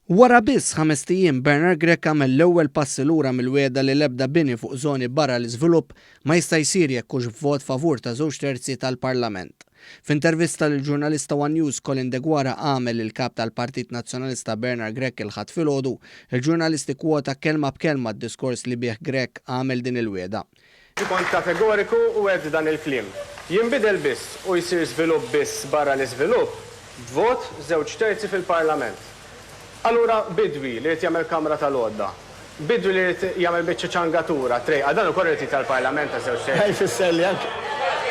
Wara biss 5 ijiem Bernard Grech għamel l-ewwel passi lura mill-wiegħda li l-ebda bini fuq żoni barra l-iżvilupp ma jista' jsir jekk hux b'vot favur ta' 2/3 tal-Parlament. F'intervista lil ġurnalista One News Colin Degwara għamel il-kap tal-Partit Nazzjonalista Bernard Grech il-ħadd filgħodu, il-ġurnalisti kwota kelma b'kelma d-diskors li bih Grech għamel din il-wiegħda. Kont kategoriku u għed dan il-klim. Jinbidel biss u jsir żvilupp biss barra l-iżvilupp b'vot 2/3 fil-Parlament. Allura bidwi li jagħmel kamra tal-għodda, bidwi li jagħmel biċċa ċangatura, trejqa dan ukoll irid tal-Parlament ta' 2/3. Fisselli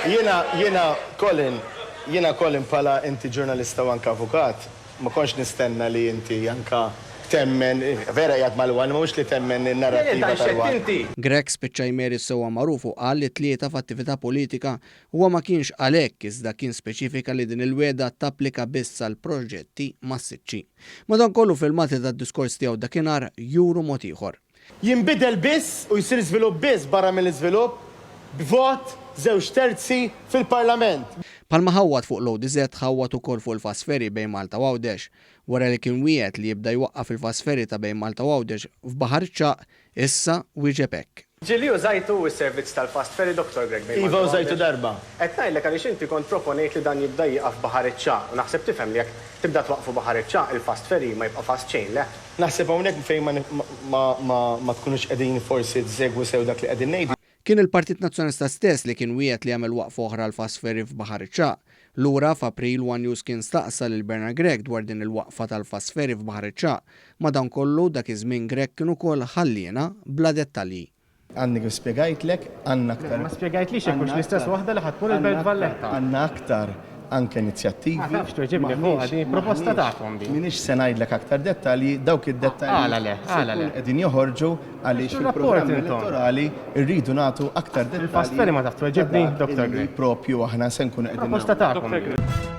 jiena Colin bħala inti ġurnalista u anke avukat, ma kontx nistenna li inti anke temmen, vera jgħid mal-wan, mhux li temmen in-narrattiva tal-wan. Grech spiċċa jmeri sewwa magħruf u qal li tlieta f'attività politika huwa ma kienx għalhekk iżda kien speċifika li din il-wiegħda tapplika biss għal proġetti massiċċi. Madankollu filmati tad-diskors tiegħu dakinhar juru mod ieħor. Jinbidel biss u jsir żvilupp biss barra mill-iżvilupp b'vot 2/3 fil-Parlament. Palma ħawwat fuq l-ODZ ħawwat ukoll fuq il-fasferi bejn Malta u Għawdex, wara li kien wieħed li jibda jwaqqaf il-fasferi ta' bejn Malta u Għawdex f'Baħar Iċċaq issa wieġeb hekk. Ġili użajtu s-servizz tal-fast ferry, Dr. Grech. Iva użajtu darba. Qed ngħidlek għaliex inti kont proponejt li dan jibda jieqaf Baħar Iċċaq u naħseb tifhem li jekk tibda twaqfu Baħar Iċċaq il-fast ferry ma jibqa' fast chain le. Naħseb hawnhekk fejn ma tkunux qegħdin forsi tsegwu sew dak li qegħdin ngħidu. Kien il-Partit Nazzjonalista stess li kien wieħed li jagħmel waqfa oħra l-fast ferry f'Baħar Iċċaq. Lura f'April One News kien staqsa lil Bernard Grech dwar din il-waqfa tal-fast ferry f'Baħar Iċċaq. Madankollu dak iż-żmien Grech kien ukoll ħallina bla dettalji. Għanni kif spjegajtlek, għandna aktar. Ma spjegajtlix hekk mhux l-istess waħda li ħadkun il-Belt Valletta. Għandna aktar anke inizjattivi. Ma tafx tweġibni fuq din proposta tagħkom din. Minix se ngħidlek aktar dettalji, dawk id-dettalji qegħdin joħorġu għaliex fil-programm elettorali rridu nagħtu aktar dettalji. Il-fast ferry ma taf tweġibni, Dr. Grech. Propju aħna se nkunu qegħdin. Proposta tagħkom.